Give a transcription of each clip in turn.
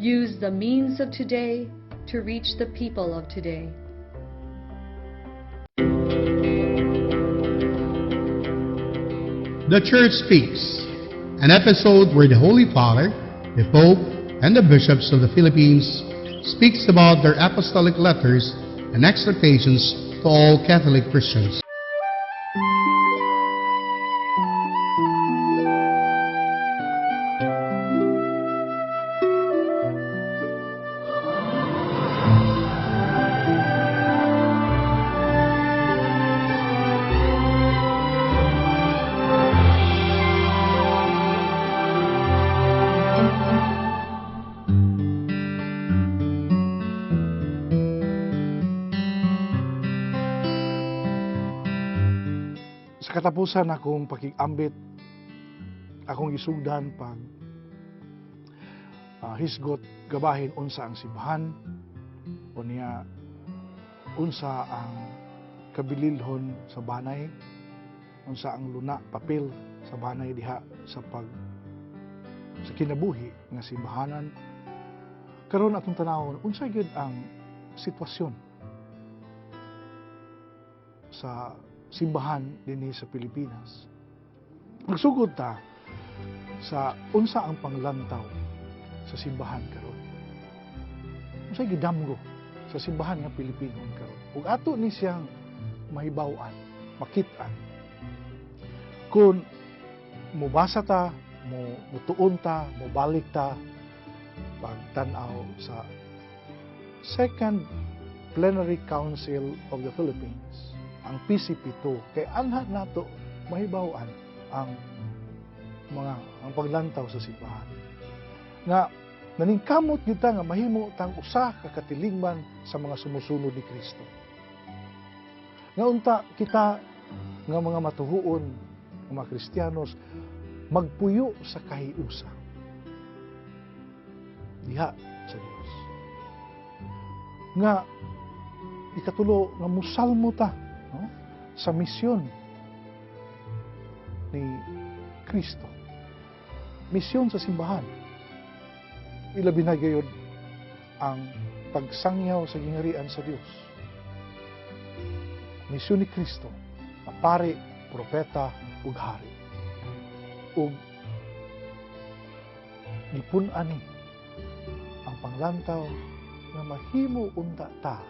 use the means of today to reach the people of today. The Church Speaks, an episode where the Holy Father, the Pope, and the bishops of the Philippines speaks about their apostolic letters and exhortations to all Catholic Christians. Sa katapusan akong pakikambit, akong isugdan pag hisgot gabahin unsa ang simbahan o niya unsa ang kabililhon sa banay, unsa ang luna papel sa banay diha sa kinabuhi nga simbahanan. Karon atong tanawon unsa gyud ang sitwasyon sa simbahan dinhi sa Pilipinas. Magsugod ta sa unsa ang panglantaw sa simbahan karon. Unsa gidamgo sa simbahan nga Pilipino karon. Ug ato ni siyang mahibaw-an, makit-an. Kung mubasa ta, mutuon ta, mubalik ta pagtan-aw sa Second Plenary Council of the Philippines, ang PCP2, kay anha nato mahibaw-an ang paglantaw sa simbahan. Nga naningkamot gyud ta nga mahimo tang usa ka katilingman sa mga sumusunod ni Kristo. Nga unta kita nga mga matuhuon, mga Kristiyanos, magpuyo sa kahiusa diha sa Dios. Nga ikatulo nga musalmo ta sa misyon ni Kristo. Misyon sa simbahan. Ilabi na gayud ang pagsangyaw sa gingharian sa Dios. Misyon ni Kristo, na pari, propeta, ug hari. Ug gipun-an ni ang panglantaw nga mahimo unta ta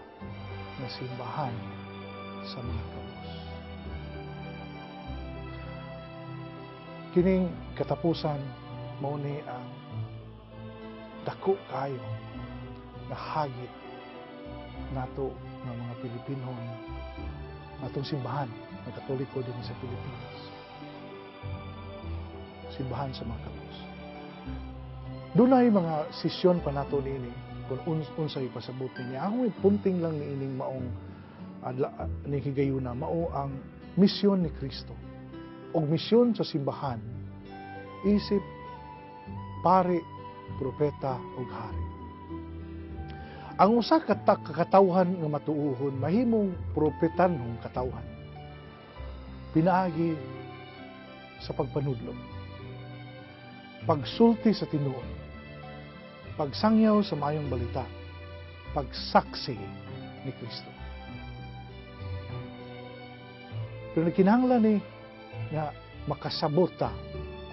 nga simbahan sa mga kabus. Kining katapusan mao ni ang dako kayo na hagit nato ng mga Pilipino, natong simbahan na Katoliko din sa Pilipinas. Simbahan sa mga kabus. Dunay mga sesyon pa nato niini kung unsay pasabot niya. Ang punting lang niining maong ni higayuna mao ang misyon ni Kristo og misyon sa simbahan isip pari, propeta ug hari. Ang usa ka kakatawhan nga matuuhon mahimong propetanhong katawhan pinaagi sa pagpanudlo, pagsulti sa tinuod, pagsangyaw sa maayong balita, pagsaksi ni Kristo. Pero kinahanglan ni nga makasabot ta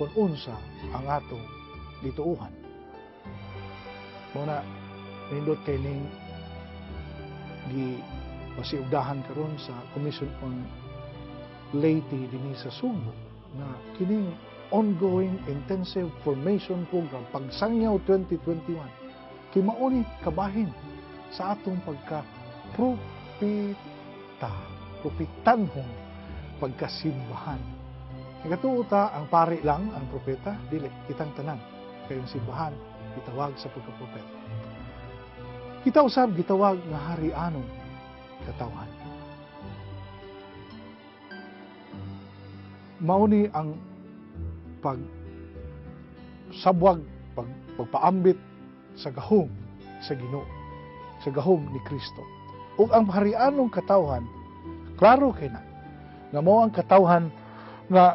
kung unsa ang atong gituuhan. Muna nindot kay ning pasiugdahan karon sa Commission on Laity dinhi sa Subo na kining ongoing intensive formation program pagsangyaw 2021 kay mao ni kabahin sa atong propetanhong pagkasimbahan. Nagatuo ta ang pari lang ang propeta, dili kitang tanan kayong simbahan gitawag sa pagkapropeta. Kita usab gitawag nga harianong katawhan. Mao ni ang pagsabwag, pagpaambit sa gahom sa Ginoo, sa gahom ni Kristo. Ug ang harianong katawhan, klaro kay na nga mao ang katawhan nga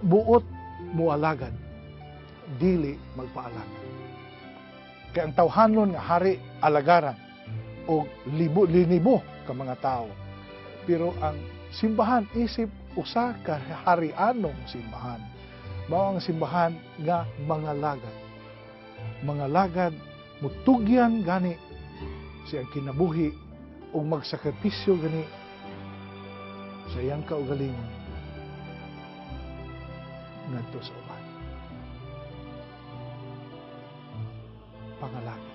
buot mualagad, dili magpaalagan. Kay ang tawhanon nga hari alagaran o linibo ka mga tao. Pero ang simbahan isip usa ka harianong simbahan. Mao ang simbahan nga mga lagad. Mga lagad mutugyan gani siyang kinabuhi o magsakripisyo gani sa iyang kaugalingon ngadto sa uban. Pangalagad.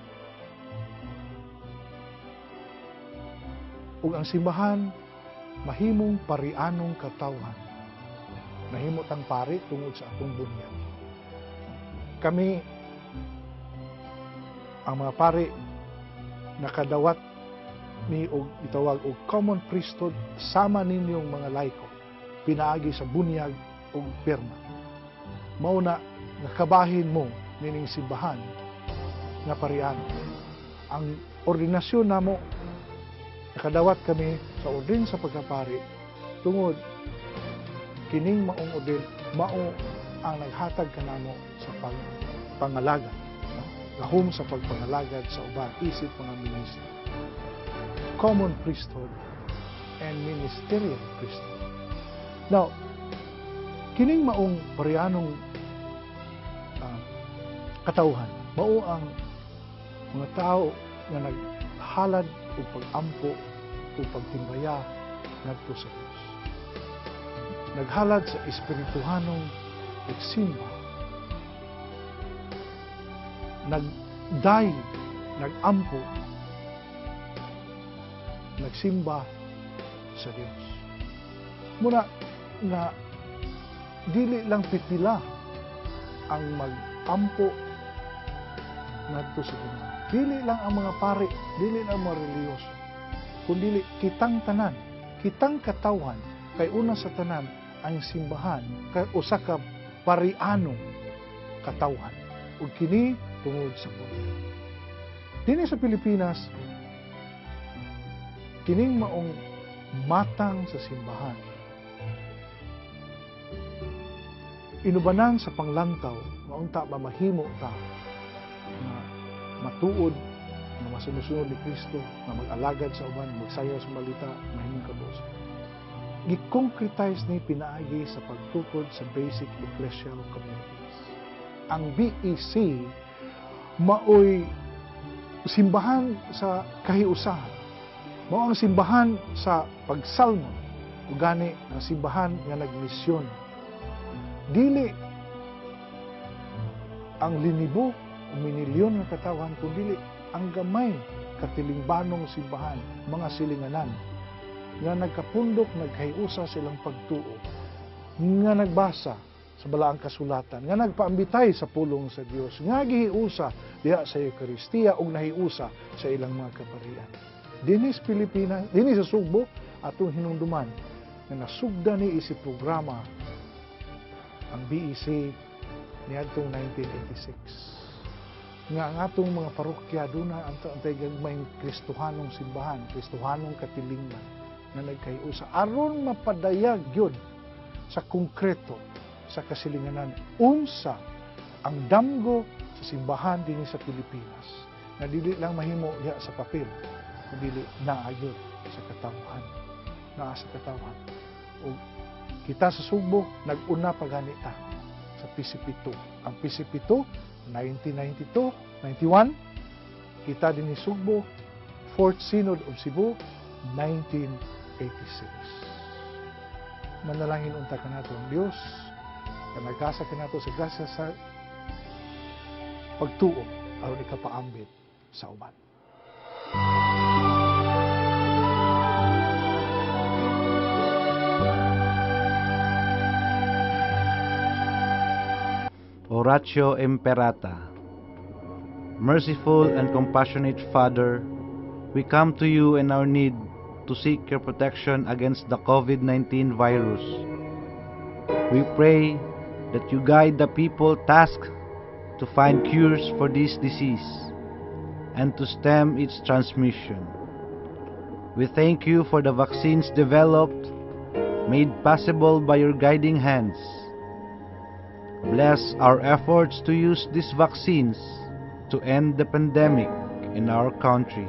Ug ang simbahan mahimong parianong katawhan. Mahimo tang pari tungod sa atong bunyag. Kami ang mga pari nakadawat ni og itawag og common priesthood sama ninyong mga laiko pinaagi sa bunyag ug pirma. Mao na nakabahin mo nining simbahan nga parian. Ang ordinasyon namo nakadawat kami sa ordin sa pagkapari tungod kining maong ordin mao ang naghatag kanamo sa pangalagad, no? Gahom sa pagpangalagad sa uban isip mga ministro. Common priesthood and ministerial priesthood. Now, kining maong parianong katawhan mao ang mga tao nga naghalad o pag-ampo o pagtimbaya ngadto sa Dios. Naghalad sa espirituhanong pagsimba. Nagday, nagampo, nagsimba sa Dios. Muna nga dili lang pipila ang mag-ampo ngadto sa Dios. Dili lang ang mga pari, dili lang ang mga reliyoso, kundi kitang tanan, kitang katawhan, kay una sa tanan ang simbahan, kay usa ka parianong katawhan. Ug kini tungod sa buhay. Dinhi sa Pilipinas, kining maong matang sa simbahan, inubanan sa panglantaw, maunta ba mahimo ta na matuod na masunusunod ni Kristo, na mag-alagad sa uban, magsayaw sa malita, mahimong kabos. Gi-concretize ni pinaagi sa pagtukod sa basic ecclesial communities. Ang BEC maoy simbahan sa kahiusahan. Mao ang simbahan sa pagsalmon, ug gani ang simbahan nga nagmisyon. Dili ang linibo o minilyon nga katawhan, kundi ang gamay katilingbanong simbahan, mga silinganan nga nagkapundok, naghiusa silang pagtuo, nga nagbasa sa balaang kasulatan, nga nagpaambitay sa pulong sa Dios, nga gihiusa diha sa Eucharistia ug nahiusa sa ilang mga kaparian. Dinhi sa Pilipinas, dinhi sa Sugbo, atong hinumduman nga nasugda ni isip programa ang BEC niadtong 1986. Nga ang atong mga parokya doon na antay gagmayng Kristohanong simbahan, Kristohanong katilingban na nagkayusa aron mapadayag yun sa konkreto sa kasilinganan unsa ang damgo sa simbahan dinhi sa Pilipinas na dili lang mahimo diha sa papel, kundi naayod sa katawhan, naa sa katawhan. O kita sa Sugbo nag-una pa ganita sa PCP2. Ang PCP2 1992, 91, kita din ni Sugbo, Fourth Synod of Cebu, 1986. Manalangin unta ka nato ang Diyos, na nagkasa ka nato sa grasya sa pagtuo, aron ikapaambit sa uban. Oratio Imperata. Merciful and compassionate Father, we come to you in our need to seek your protection against the COVID-19 virus. We pray that you guide the people tasked to find cures for this disease and to stem its transmission. We thank you for the vaccines developed, made possible by your guiding hands. Bless our efforts to use these vaccines to end the pandemic in our country.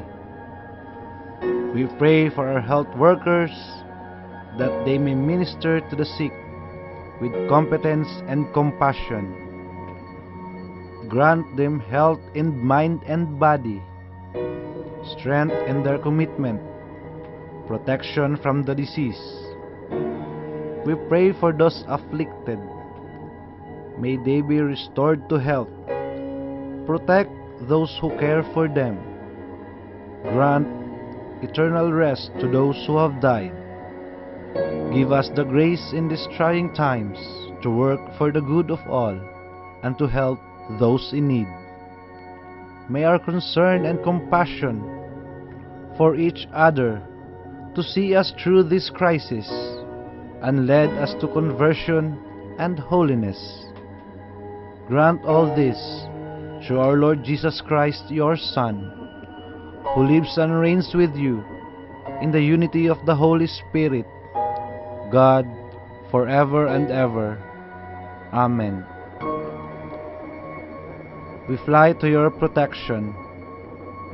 We pray for our health workers that they may minister to the sick with competence and compassion. Grant them health in mind and body, strength in their commitment, protection from the disease. We pray for those afflicted. May they be restored to health. Protect those who care for them. Grant eternal rest to those who have died. Give us the grace in these trying times to work for the good of all and to help those in need. May our concern and compassion for each other to see us through this crisis and lead us to conversion and holiness. Grant all this through our Lord Jesus Christ, your Son, who lives and reigns with you in the unity of the Holy Spirit, God, forever and ever. Amen. We fly to your protection,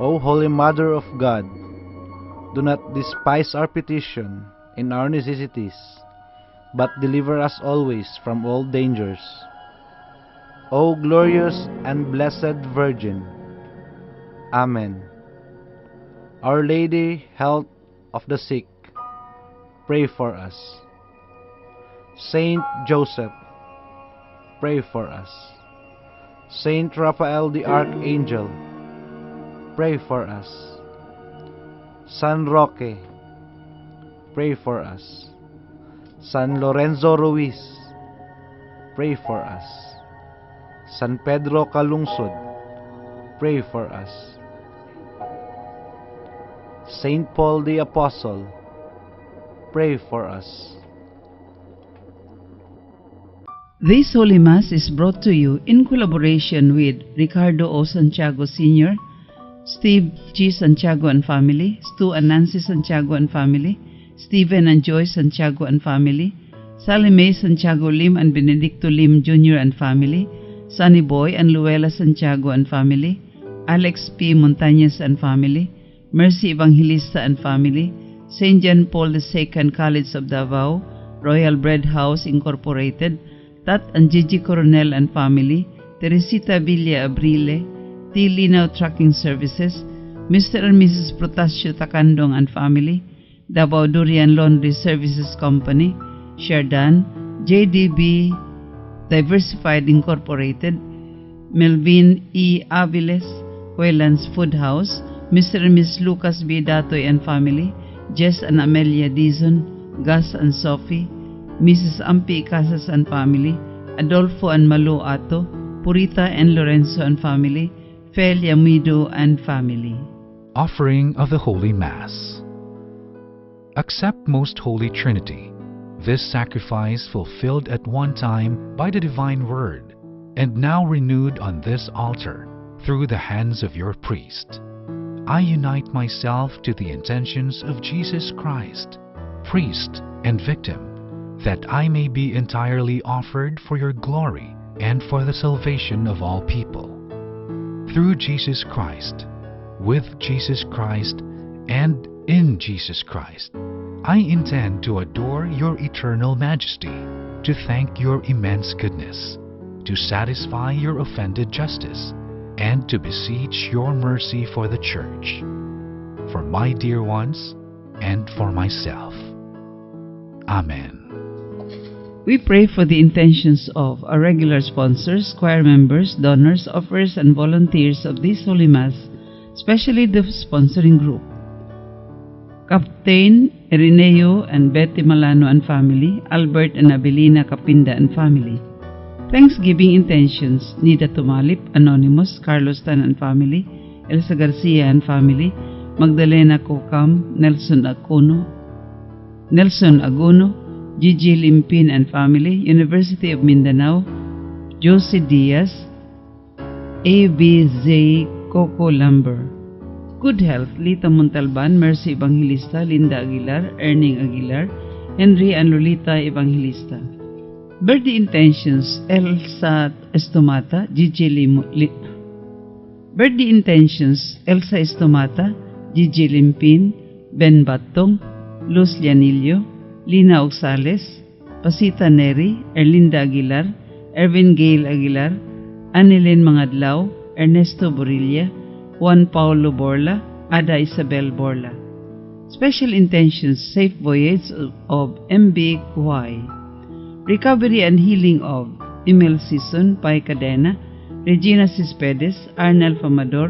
O Holy Mother of God. Do not despise our petition in our necessities, but deliver us always from all dangers. O glorious and blessed Virgin. Amen. Our Lady, health of the sick, pray for us. Saint Joseph, pray for us. Saint Raphael the Archangel, pray for us. San Roque, pray for us. San Lorenzo Ruiz, pray for us. San Pedro Calungsod, pray for us. Saint Paul the Apostle, pray for us. This Holy Mass is brought to you in collaboration with Ricardo O. Santiago Sr., Steve G. Santiago and family, Stu and Nancy Santiago and family, Stephen and Joy Santiago and family, Sally Mae Santiago Lim and Benedicto Lim Jr. and family, Sunny Boy and Luella Santiago and family, Alex P. Montañez and family, Mercy Evangelista and family, St. John Paul II College of Davao, Royal Bread House Incorporated, Tat and Gigi Coronel and family, Teresita Villa Abrile, T. Linaw Trucking Services, Mr. and Mrs. Protasio Takandong and family, Davao Durian Laundry Services Company, Sherdan, JDB Diversified Incorporated, Melvin E. Aviles, Waylands Food House, Mr. and Ms. Lucas B. Datoy and family, Jess and Amelia Dizon, Gus and Sophie, Mrs. Ampi Casas and family, Adolfo and Malu Ato, Purita and Lorenzo and family, Fel Yamido and family. Offering of the Holy Mass. Accept, Most Holy Trinity, this sacrifice fulfilled at one time by the Divine Word, and now renewed on this altar through the hands of your priest. I unite myself to the intentions of Jesus Christ, priest and victim, that I may be entirely offered for your glory and for the salvation of all people. Through Jesus Christ, with Jesus Christ, and in Jesus Christ, I intend to adore your eternal majesty, to thank your immense goodness, to satisfy your offended justice, and to beseech your mercy for the Church, for my dear ones, and for myself. Amen. We pray for the intentions of our regular sponsors, choir members, donors, offers, and volunteers of this Holy Mass, especially the sponsoring group. Captain Irineo and Betty Malano and family, Albert and Abelina Capinda and family. Thanksgiving intentions, Nida Tumalip, Anonymous, Carlos Tan and family, Elsa Garcia and family, Magdalena Kokam, Nelson Aguno, Gigi Limpin and family, University of Mindanao, Josie Diaz, ABZ Coco Lumber. Good health, Lita Montalban, Mercy Evangelista, Linda Aguilar, Erning Aguilar, Henry and Lolita Evangelista. Birthday intentions, Elsa Estomata, Gigi Birthday intentions: Elsa Estomata, Gigi Limpin, Ben Batong, Luz Lianillo, Lina Oxales, Pasita Neri, Erlinda Aguilar, Ervin Gail Aguilar, Annelyn Mangadlao, Ernesto Borilla, Juan Paulo Borla, Ada Isabel Borla. Special intentions: safe voyage of MB Kuwai, recovery and healing of Emil Sison, Pai Cadena, Regina Cespedes, Arnel Famador,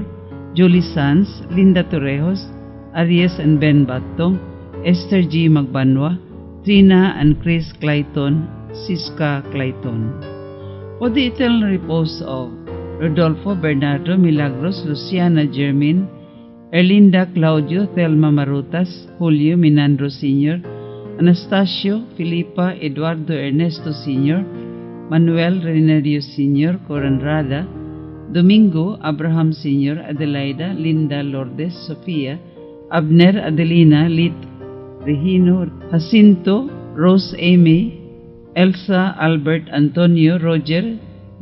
Julie Sanz, Linda Torrejos, Aries and Ben Batong, Esther G. Magbanwa, Trina and Chris Clayton, Siska Clayton. For the eternal repose of Rodolfo Bernardo Milagros, Luciana Germin, Erlinda Claudio Thelma Marutas, Julio Minandro Sr., Anastasio Filipa Eduardo Ernesto Sr., Manuel Renario Sr., Coranrada, Domingo Abraham Sr., Adelaida Linda Lourdes Sofia, Abner Adelina Lit Regino Jacinto Rose Amy, Elsa Albert Antonio Roger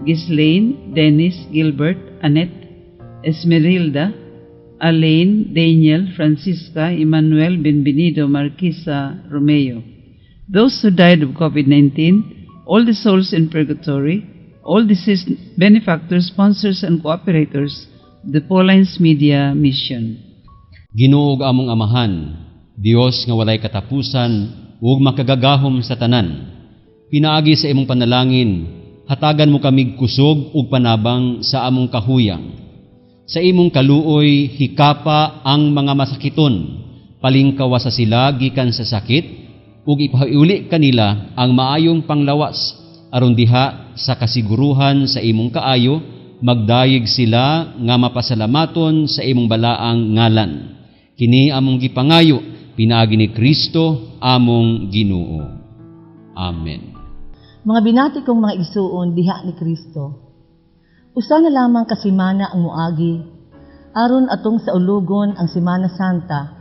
Ghislaine Dennis Gilbert Annette Esmeralda Alain Daniel Francisca Emmanuel Benvenido Marquisa Romeo. Those who died of COVID-19, all the souls in purgatory, all deceased benefactors, sponsors, and cooperators of the Paulines Media Mission. Ginoo ug among amahan, Dios nga walay katapusan ug makagagahom sa tanan. Pinaagi sa imong panalangin, hatagan mo kamig kusog ug panabang sa among kahuyang. Sa imong kaluoy hikapa ang mga masakiton, palingkawa sa sila gikan sa sakit, ug ipahiuli kanila ang maayong panglawas, aron diha sa kasiguruhan sa imong kaayo, magdayeg sila nga mapasalamaton sa imong balaang ngalan. Kini among gipangayo, pinaagi ni Kristo among Ginoo. Amen. Mga binati kong mga igsuon diha ni Kristo. Usa na lamang ka semana ang muagi, aron atong sa ulugon ang Semana Santa.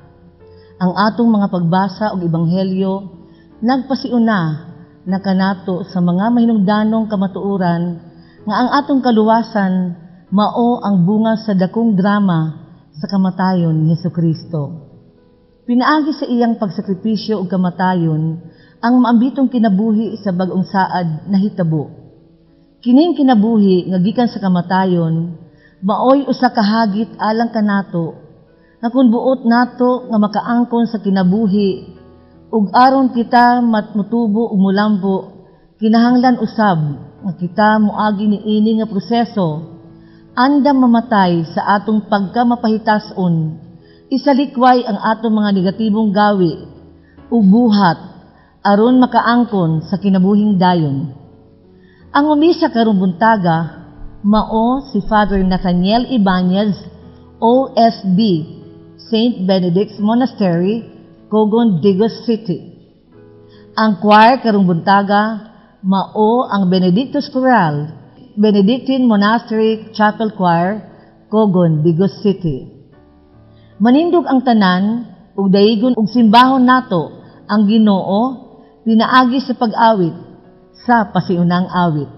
Ang atong mga pagbasa og ebanghelyo nagpasiuna na kanato sa mga mahinungdanong kamatuoran nga ang atong kaluwasan mao ang bunga sa dakong drama sa kamatayon ni Hesukristo. Pinaagi sa iyang pagsakripisyo ug kamatayon ang maambitong kinabuhi sa bag-ong saad na hitabo. Kining kinabuhi nga gikan sa kamatayon maoy usa ka hagit alang kanato nga kun buot nato nga makaangkon sa kinabuhi ug aron kita matmutubo ug mulambo, kinahanglan usab nga kita moagi niini nga proseso andam mamatay sa atong pagkamapahitason, isalikway ang atong mga negatibong gawi ug buhat aron makaangkon sa kinabuhing dayon. Ang umisa karong buntaga mao si Father Nathaniel Ibanez, OSB, St. Benedict's Monastery, Cogon, Digos City. Ang choir karong buntaga mao ang Benedictus Choral, Benedictine Monastery Chapel Choir, Cogon, Digos City. Manindog ang tanan ug daigon ug simbahon nato ang Ginoo pinaagi sa pag-awit sa pasiunang awit.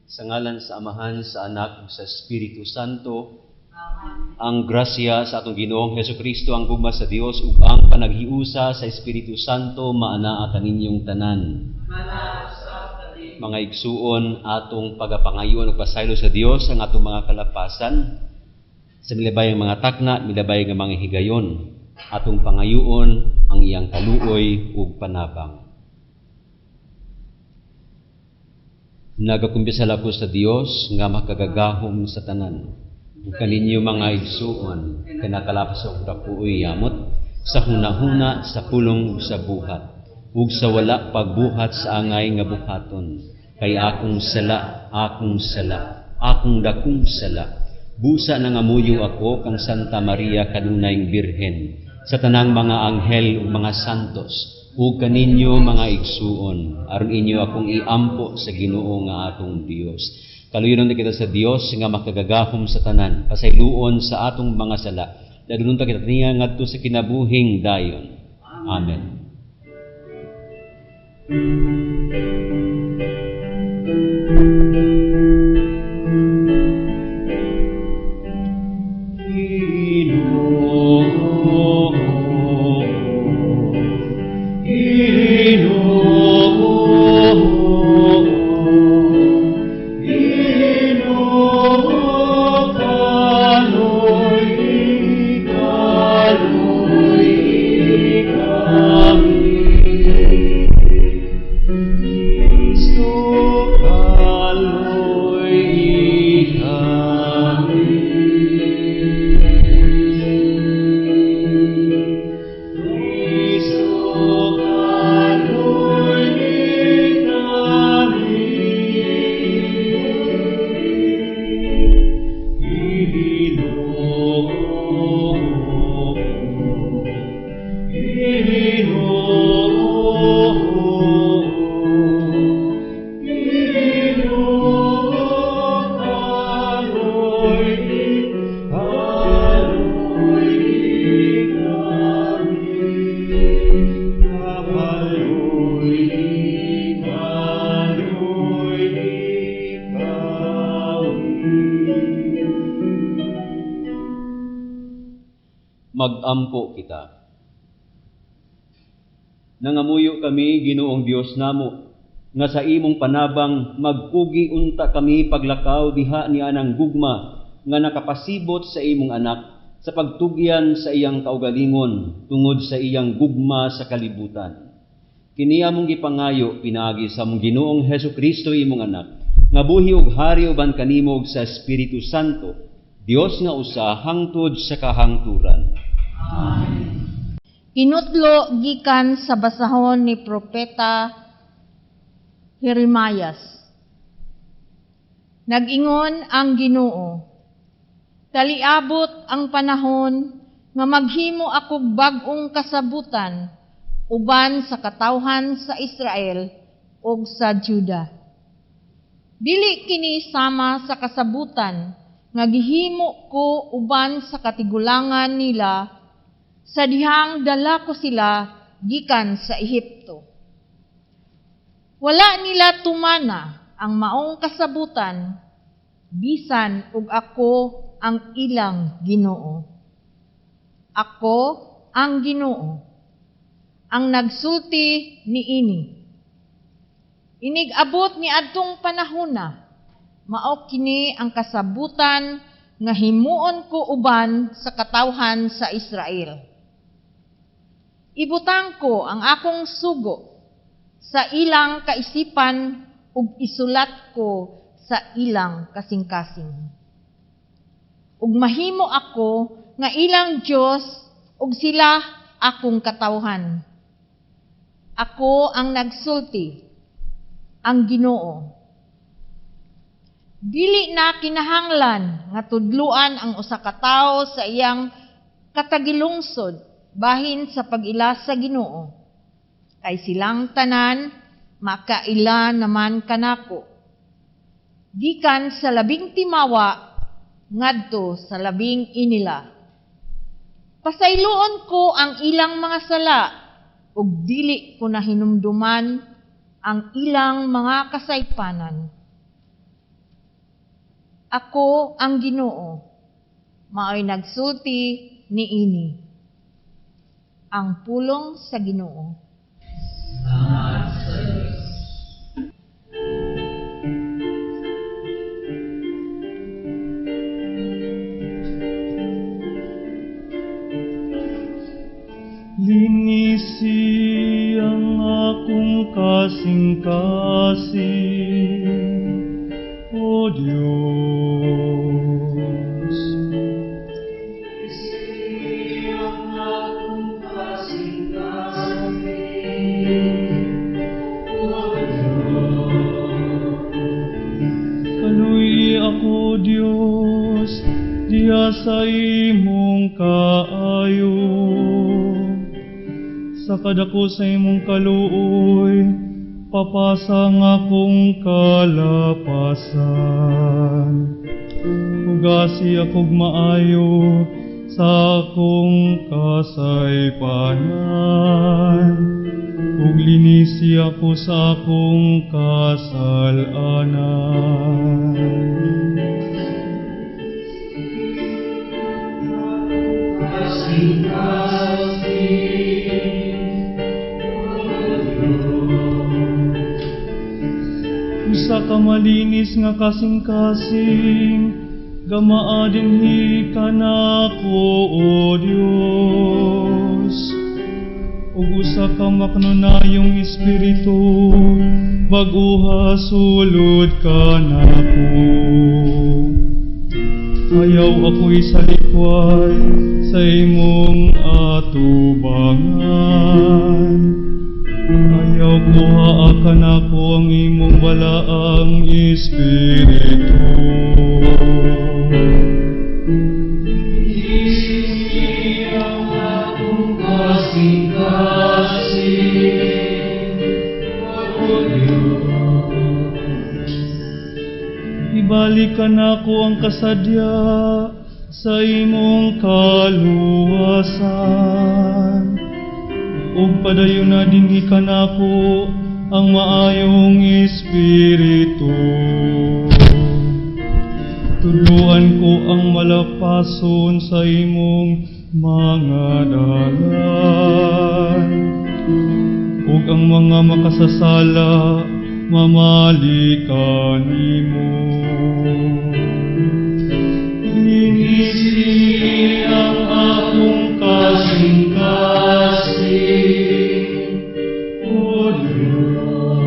Sa ngalan sa Amahan, sa Anak, ug sa Espiritu Santo. Ang grasya sa atong Ginoong Hesukristo, ang gugma sa Dios ug ang panaghiusa sa Espiritu Santo maanaa kaninyong tanan. mga igsuon, atong pagapangayon ug pasaylo sa Dios ang atong mga kalapasan sa milabayang mga takna, milabayang mga higayon, atong pangayoon ang iyang kaluoy ug panabang. Nagakumpisal ako sa Dios nga makagagahom sa tanan. Ug kaninyo mga igsuon, kanakalapas og dakuoy yamot sa hunahuna, sa pulong ug sa buhat, ug sa wala pagbuhat sa angay nga buhaton. Kay akong sala, akong dakong sala. Busa na nga muyo ako kang Santa Maria kanunayng Birhen, sa tanang mga anghel ug mga santos, ug kaninyo mga igsuon, aron inyo akong iampo sa Ginoo nga atong Dios. Kaluyonon kita sa Dios nga makagagahom sa tanan, pasayloon sa atong mga sala. Dadunon ta kita niya ngadto sa kinabuhing dayon. Amen. Mag-ampo kita. Nangamuyo kami, Ginoong Dios namo, nga sa imong panabang magpugi unta kami paglakaw diha ni anang gugma nga nakapasibot sa imong anak sa pagtugyan sa iyang kaugalingon tungod sa iyang gugma sa kalibutan. Kini among gipangayo pinaagi sa among Ginoong Hesukristo imong anak, nga buhi ug hari uban kanimo sa Espiritu Santo, Dios nga usa hangtod sa kahangturan. Amen. Inutlo gikan sa basahon ni Propeta Jeremias. Nag-ingon ang Ginoo, taliabot ang panahon nga maghimo ako bag-ong kasabutan uban sa katawhan sa Israel ug sa Juda. Dili kini sama sa kasabutan nga gihimo ko uban sa katigulangan nila sa dihang dala ko sila gikan sa Ehipto. Wala nila tumana ang maong kasabutan, bisan ug ako ang ilang Ginoo. Ako ang Ginoo, ang nagsulti niini. Inig-abot ni adtong panahona, mao kini ang kasabutan nga himuon ko uban sa katawhan sa Israel. Ibutang ko ang akong sugo sa ilang kaisipan ug isulat ko sa ilang kasing-kasing. Ug mahimo ako nga ilang Dios ug sila akong katawhan. Ako ang nagsulti, ang Ginoo. Dili na kinahanglan nga tudluan ang usa ka tawo sa iyang katagilungsod bahin sa pag-ila sa Ginoo. Kay silang tanan makaila naman kanako. Gikan sa labing timawa ngadto sa labing inila. Pasayloon ko ang ilang mga sala ug dili ko na hinumduman ang ilang mga kasaypanan. Ako ang Ginoo, mao'y nagsulti niini. Ang pulong sa Ginoo. kasing-kasing, O Diyos. Isiyang akong kasing-kasing, O Diyos. Kaluy ako, Diyos, diha sa imong kaayo. Sa kadako sa imong kaluoy, papasang akong kalapasan. Hugasi akog maayo sa akong kasaypanan. Ug linisi ako sa akong kasalanan. Usa ka malinis nga kasing-kasing, gamaa dinhi kanako, O Dios. Ug usa ka maknunayong espiritu, baguha sulod kanako. Ayaw ako'y salikway sa imong atubangan. Ayaw kuha akan ako ang imong balaang espiritu. Isiyang akong kasing-kasing, O Diyos. Ibalikan ako ang kasadya sa imong kaluwasan. Ug padayon na dinhi kanako ang maayong espiritu. Tuluan ko ang malapason sa imong mga dalan. Ug ang mga makasasala mamalikan nimo. Linisi ang akong kasing-kasing, O Diyos.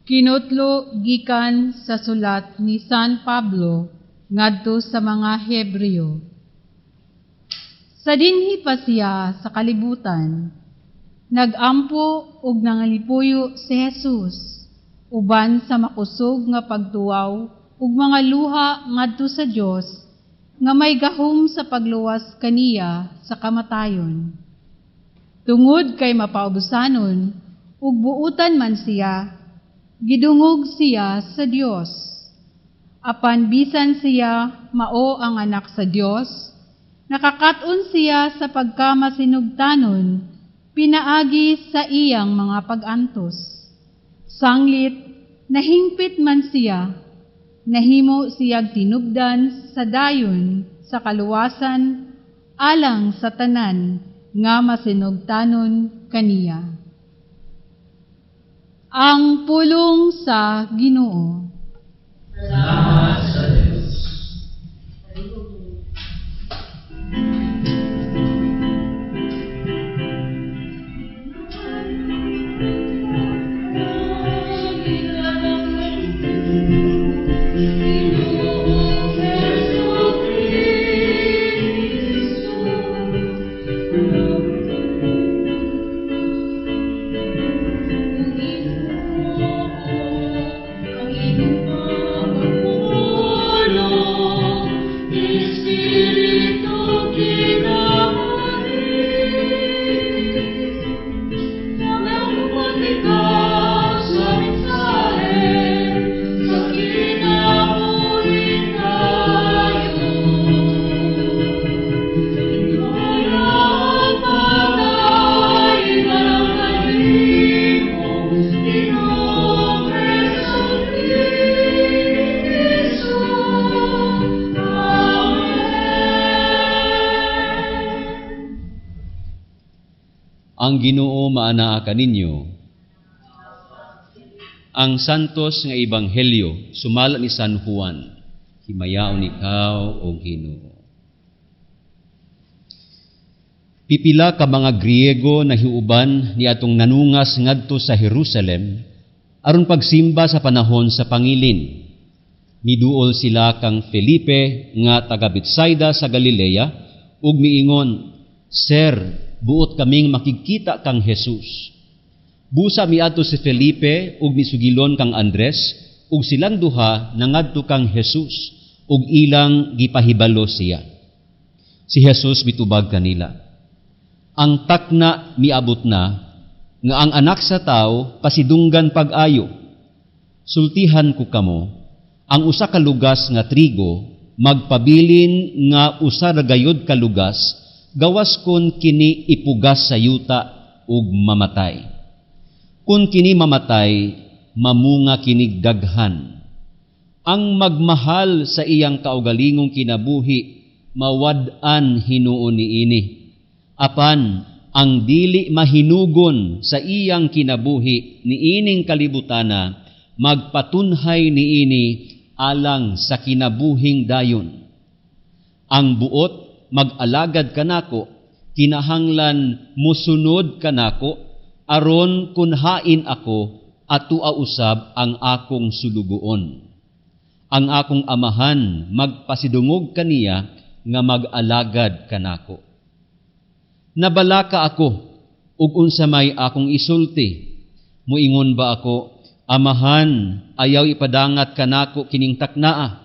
Kinutlo gikan sa sulat ni San Pablo ngadto sa mga Hebreo. Sa dinhi pa siya sa kalibutan, nagampo ug nangalipuyo si Jesus, uban sa makusog nga pagtuwaw ug mga luha ngadto sa Dios, nga may gahom sa pagluwas kaniya sa kamatayon. Tungod kay mapaubusanon ug buutan man siya, gidungog siya sa Dios. Apan bisan siya mao ang anak sa Dios, nakakaton siya sa pagkamasinugtanon, pinaagi sa iyang mga pag-antos. Sanglit, nahingpit man siya, nahimo siyag tinubdan sa dayon sa kaluwasan, alang sa tanan nga masinugtanon kaniya. Ang pulong sa Ginoo. Salamat sa Diyos. Ang Ginoo maanaa kaninyo. ang santos nga ebanghelyo sumala ni San Juan. Himayaon ikaw, O Ginoo. Pipila ka mga Griego na hiuban ni atong nanungas ngadto sa Jerusalem aron pagsimba sa panahon sa pangilin. Miduol sila kang Felipe nga taga Betsaida sa Galilea ug miingon, Sir, buot kaming makikita kang Jesus. Busa miadto si Felipe ug misugilon kang Andres ug silang duha nangadto kang Jesus ug ilang gipahibalo siya. Si Jesus mitubag kanila, ang takna miabot na nga ang anak sa tao pasidunggan pag-ayo. Sultihan ko kamo, ang usa ka lugas nga trigo magpabilin nga usa ra gayud ka lugas gawas kun kini ipugas sa yuta ug mamatay. Kun kini mamatay, mamunga kinig daghan. Ang magmahal sa iyang kaugalingong kinabuhi mawad-an hinuon niini. Apan ang dili mahinugon sa iyang kinabuhi niining kalibutana magpatunhay niini alang sa kinabuhing dayon. Ang buot mag-alagad kanako, kinahanglan musunod kanako, aron kun hain ako, atua usab ang akong sulugoon. Ang akong amahan magpasidungog kaniya nga mag-alagad kanako. Nabalaka ako, ug unsa may akong isulti. Muingon ba ako, Amahan, ayaw ipadangat kanako kining taknaa.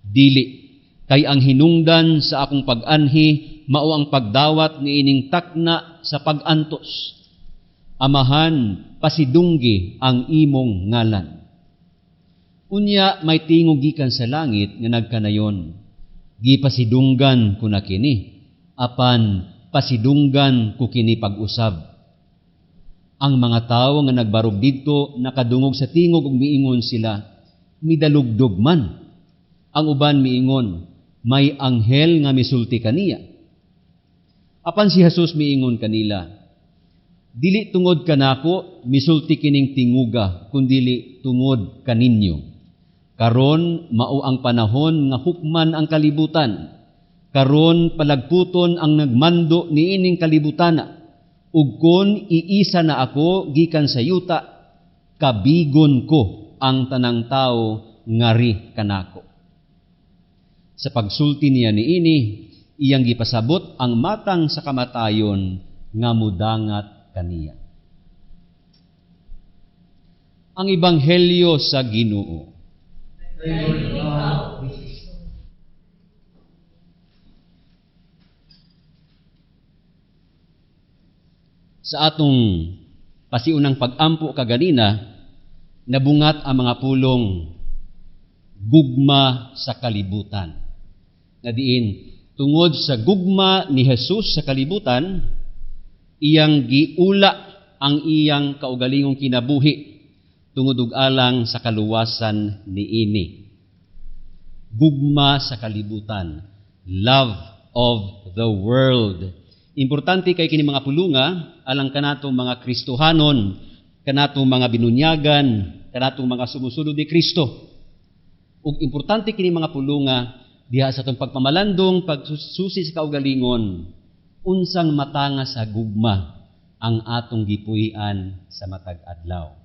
Dili, kay ang hinungdan sa akong pag-anhi, mao ang pagdawat niining takna sa pag-antos. Amahan, pasidunggi ang imong ngalan. Unya may tingog gikan sa langit nga nagkanayon, gipasidunggan ko na kini, apan pasidunggan ko kini pag-usab. Ang mga tawo nga nagbarog didto nakadungog sa tingog ug miingon sila, midalugdog man. Ang uban miingon, may anghel nga misulti kaniya. Apan si Jesus miingon kanila, dili tungod kanako misulti kining tinguga, kundili tungod kaninyo. Karon mao ang panahon nga hukman ang kalibutan. Karon palagputon ang nagmando niining kalibutana. Ug kun iisa na ako gikan sa yuta, kabigon ko ang tanang tao ngari kanako. Sa pagsulti niya niini, iyang gipasabot ang matang sa kamatayon nga mudangat kaniya. Ang ebanghelyo sa Ginoo. Sa atong pasiunang pag-ampo kaganina, nabungat ang mga pulong gugma sa kalibutan. Na diin, tungod sa gugma ni Jesus sa kalibutan, iyang giula ang iyang kaugalingong kinabuhi tungod ug alang sa kaluwasan niini. Gugma sa kalibutan, love of the world. Importante kay kini mga pulunga alang kanatong mga Kristohanon, kanatong mga binunyagan, kanatong mga sumusunod ni Kristo. Ug importante kini mga pulunga diha sa atong pagpamalandong pagsusi sa kaugalingon, unsang matanga sa gugma ang atong gipuy-an sa matag adlaw.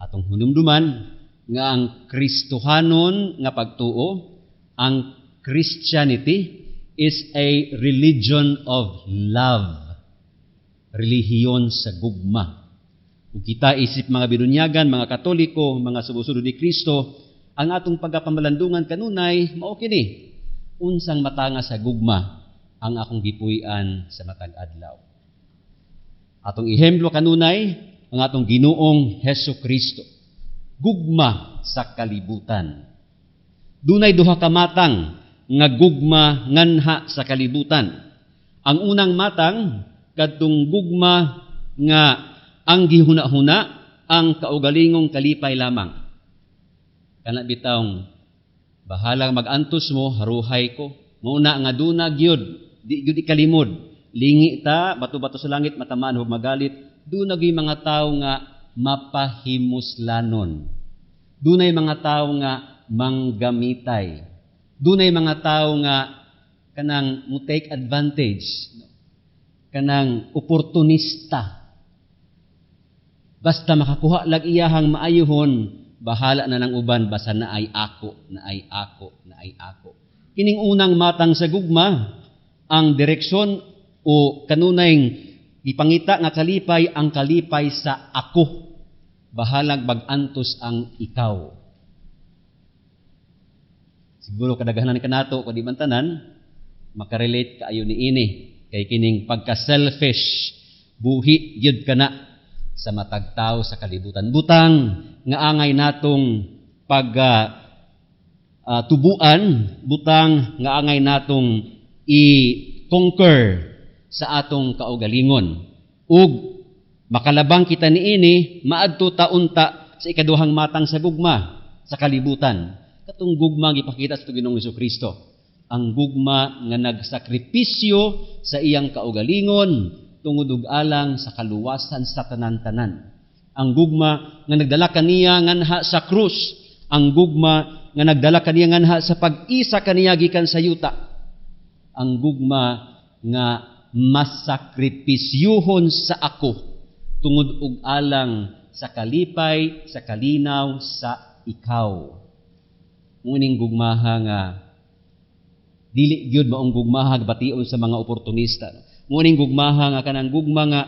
Atong hunumduman nga ang Kristohanon nga pagtuo, ang Christianity is a religion of love. Relihiyon sa gugma. Kung kita isip mga binunyagan, mga Katoliko, mga sumusunod ni Kristo, ang atong pagkapamalandungan kanunay, mao kini. Unsang matanga sa gugma ang akong gipuy-an sa matag adlaw. Atong ihemplo kanunay, ang atong Ginoong Hesus Kristo. Gugma sa kalibutan. Dunay duha ka matang nga gugma nganha sa kalibutan. Ang unang matang kadtong gugma nga ang gihuna-huna ang kaugalingong kalipay lamang. Kana bitawng bahala mag-antos mo, haruhay ko. Muna nga duna gyud, di gyud ikalimod. Lingi ta, bato-bato sa langit matamaan ug magalit. Duna gyud mga tawo nga mapahimuslanon. Dunay mga tao nga manggamitay. Dunay mga tao nga kanang mo take advantage, kanang oportunista. Basta makakuha lag iyahang maayuhon, bahala na ng uban, basta na ay ako, na ay ako, na ay ako. Kining unang matang sa gugma, ang direksyon o kanunay ipangita nga kalipay, ang kalipay sa ako. Bahalag bag-antos ang ikaw. Siguro kadaghanan kanato kung di man tanan, makarelate kaayo niini kay kining pagka-selfish, buhi gyud kana sa matag tawo sa kalibutan. Butang nga angay natong tubuan, butang nga angay natong i-conquer sa atong kaugalingon. Ug makalabang kita niini maadto taunta sa ikaduhang matang sa gugma sa kalibutan. Katong gugma gipakita sa Ginoong Hesukristo. Ang gugma nga nagsakripisyo sa iyang kaugalingon tungod ug alang sa kaluwasan sa tanan-tanan. Ang gugma nga nagdala kaniya nganha sa krus. Ang gugma nga nagdala kaniya nganha sa pag-isa kaniya gikan sa yuta. Ang gugma nga masakripisyuhon sa ako tungod ug alang sa kalipay, sa kalinaw, sa ikaw. Muning gugmaha nga dili gyud maong gugmaha bation sa mga oportunista. Muning gugmaha nga kanang gugma nga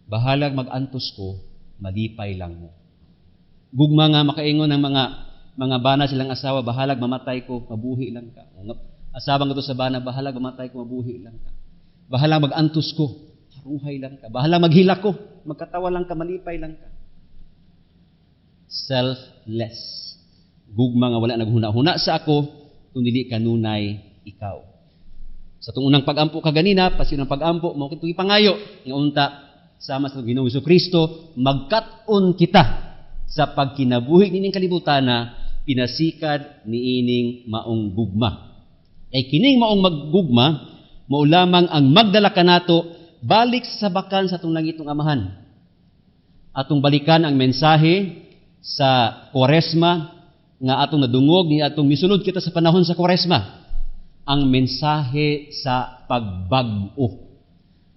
bahalag mag-antos ko, malipay lang mo. Gugma nga makaingon ng mga bana silang asawa, bahalag mamatay ko, mabuhi lang ka. Asabang ito sa bana, bahalag mamatay ko, mabuhi lang ka. Bahalag mag-antos ko, haruhay lang ka. Bahalag maghila ko, magkatawa lang ka, malipay lang ka. Selfless. Gugma nga wala naghuna-huna sa ako, kung dili kanunay ikaw. Sa itong unang pag-ampo kaganina, pasin ang pag-ampo, mo kitong ipangayo, nga unta, sama sa Ginoong Hesukristo, magkat-on kita sa pagkinabuhi nining kalibutana, pinasikad niining maong gugma. Ay kining maong maggugma, mao lamang ang magdala kanato balik sa bakan sa atong langitong Amahan. Atong balikan ang mensahe sa Kwaresma nga atong nadungog ni atong misulod kita sa panahon sa Kwaresma. Ang mensahe sa pagbag-o.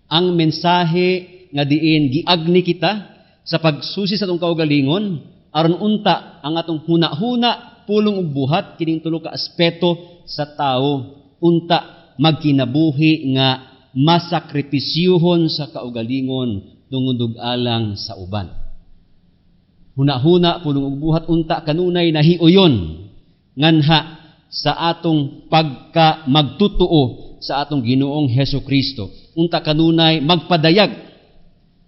Ang mensahe nga diin giagni kita sa pagsusi sa atong kaugalingon aron unta ang atong huna-huna pulong ug buhat kining tulo ka aspeto sa tao unta magkinabuhi nga masakripisyuhon sa kaugalingon tungod ug alang sa uban. Huna-huna pulong ug buhat unta kanunay nahiuyon nganha sa atong pagka magtutuo sa atong Ginoong Hesukristo. Unta kanunay magpadayag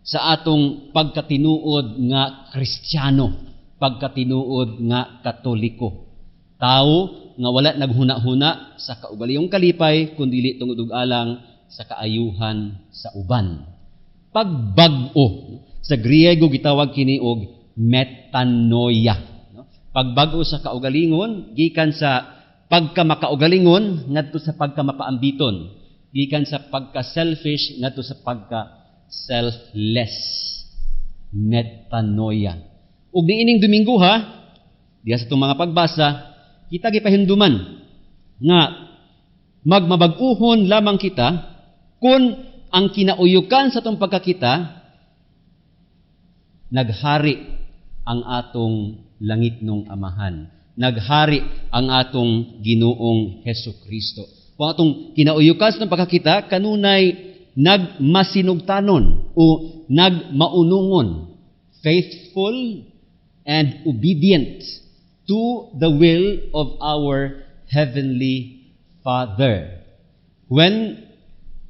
sa atong pagkatinuod nga Kristiyano, pagkatinuod nga Katoliko. Tao nga wala naghuna-huna sa kaugalingong kalipay kundi tungod ug alang sa kaayuhan sa uban. Pagbag-o sa Griego gitawag kini og metanoia. Pagbag-o sa kaugalingon gikan sa pagkamakaugalingon ngadto sa pagkamapaambiton, gikan sa pagka-selfish ngadto sa pagka-selfless. Metanoia. Ug niining Domingo diha sa itong mga pagbasa, kita gipahinduman nga magmabag-uhon lamang kita kung ang kinauyukan sa itong pagkakita naghari ang atong langitnong Amahan. Naghari ang atong Ginoong Hesukristo. Kung atong kinauyukan sa itong pagkakita, kanunay nagmasinugtanon o nagmaunungon, faithful and obedient to the will of our Heavenly Father. When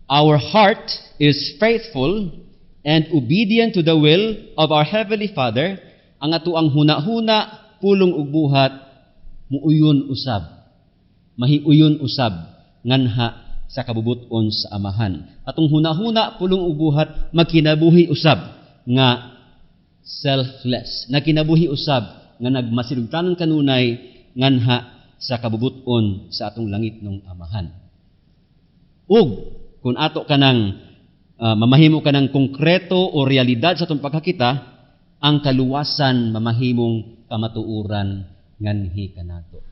our heart is faithful and obedient to the will of our Heavenly Father, ang atuang huna-huna, pulong ug buhat, muuyon usab, mahiuyon usab, nganha sa kabubuton sa Amahan. Atong huna-huna, pulong ug buhat, magkinabuhi usab, nga selfless. Nagkinabuhi usab, nga nagmasinugtanon kanunay, nganha sa kabubuton sa atong langitnong Amahan. Ug, kung ato ka ng mamahimo ka ng konkreto o realidad sa atong pagkakita, ang kaluwasan mamahimong kamatuuran nganhi kanato.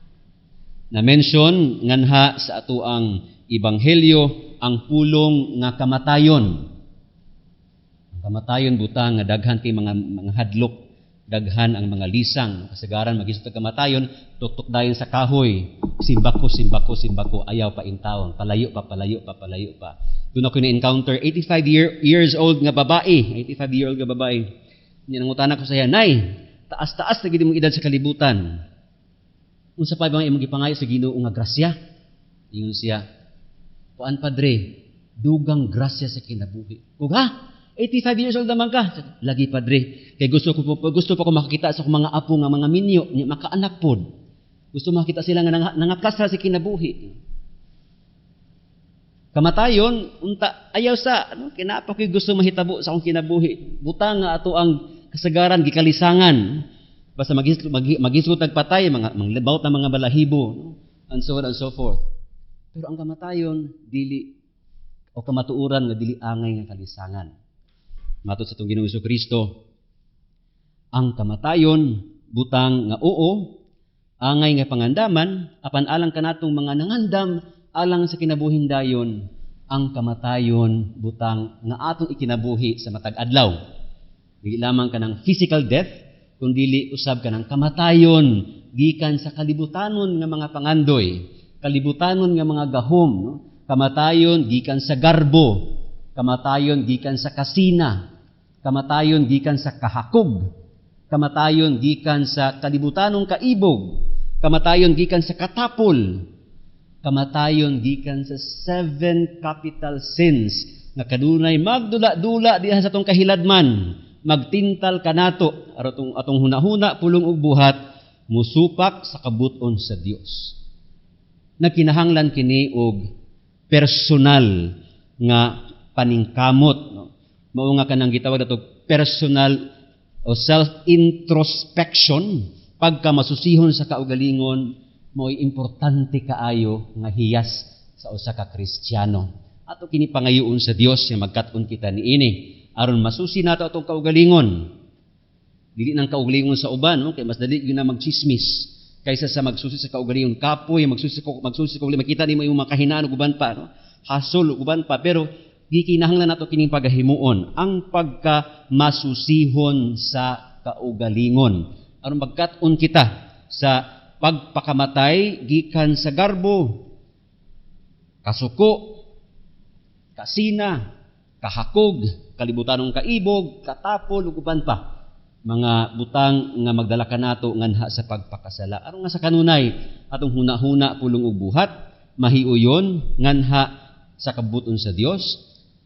Na-mention nganha sa ato ang ebanghelyo ang pulong nga kamatayon. Ang kamatayon butang nga daghan kay mga hadlok, daghan ang mga lisang, kasagaran magisod kamatayon, tuktok dayon sa kahoy, simbako, ayaw pa intawon, palayo pa. Doon ako na-encounter 85 years old nga babae. Nangungutan ko sa iya, Nay, taas-taas na gid mong edad sa kalibutan. Unsa pa bang imong gipangayo sa Ginoo nga grasya? Ingon siya, kuan padre, dugang grasya sa kinabuhi. Kung 85 years old naman ka. Lagi padre, kay gusto pa ko makakita sa akong mga apo nga mga minyo, makaanak pod. Gusto makita sila nga nangakasra sa kinabuhi. Kamatayon, unta ayaw sa kinapa ko'y gusto mahitabo sa akong kinabuhi. Butang nga ato ang kasagaran gikalisangan. Basta magisgot nagpatay, mga libaut na mga balahibo, and so on and so forth. Pero ang kamatayon, dili, o kamatuuran nga dili angay nga kalisangan. Matod sa itong Ginoong Jesucristo, ang kamatayon, butang nga oo, angay nga pangandaman, apan alang kanatong mga nangandam, alang sa kinabuhing dayon, ang kamatayon, butang nga atong ikinabuhi sa matag adlaw. Dili lamang ka ng physical death, kundili usab ka ng kamatayon, gikan sa kalibutanon nga mga pangandoy, kalibutanon nga mga gahom, no? Kamatayon gikan sa garbo, kamatayon gikan sa kasina, kamatayon gikan sa kahakog, kamatayon gikan sa kalibutanong kaibog, kamatayon gikan sa katapol, kamatayon gikan sa 7 capital sins nga kadunay magdula-dula diha sa atong kahiladman, magtintal kanato atong hunahuna pulong ug buhat musupak sa kabut-on sa Dios. Nakinahanglan kini og personal nga paningkamot, no? Mao nga kanang gitawag nato personal o self-introspection, pagka masusihon sa kaugalingon, mo'y importante kaayo nga hiyas sa usa ka Kristiyano. Ato kini pangayoon sa Dios nga magkat-on kita niini aron masusi nato atong kaugalingon. Dili nang kaugalingon sa uban, no? Kay mas dali gyud na magchismis kaysa sa magsusi sa kaugalingon. Kapoy magsusi ko makita nimo imong makahinaan ug uban pa, no? Hasol ug uban pa, pero gikinahanglan nato kining pagahimuon ang pagka masusihon sa kaugalingon aron magkat-on kita sa pagpakamatay gikan sa garbo, kasuko, kasina, kahakog, kalibutanong kaibog, katapol, ug uban pa. Mga butang nga magdala kanato nganha sa pagpakasala. Aron nga sa kanunay, atong huna-huna pulong ug buhat, mahiuyon nganha sa kabuton sa Dios,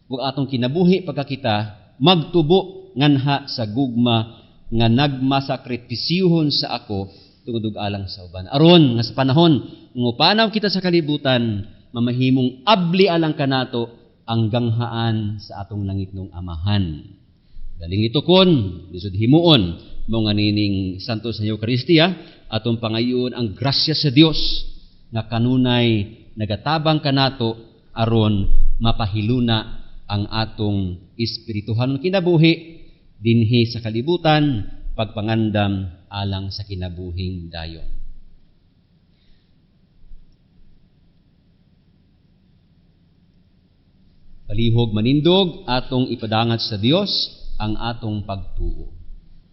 ug atong kinabuhi pagkakita magtubo nganha sa gugma nga nagmasakripisyuhon sa ako tungod ug alang sa uban. Aron nga sa panahon nga upanaw kita sa kalibutan, mamahimong abli alang kanato ang ganghaan sa atong langitnong Amahan. Daling ito kon, lisod himuon, mga nining santos sa Eucharistia, atong pangayoon ang grasya sa Dios nga kanunay nagatabang kanato aron mapahiluna ang atong espirituhanon kinabuhi dinhi sa kalibutan, pagpangandam alang sa kinabuhing dayon. Palihog manindog atong ipadangat sa Dios ang atong pagtuo.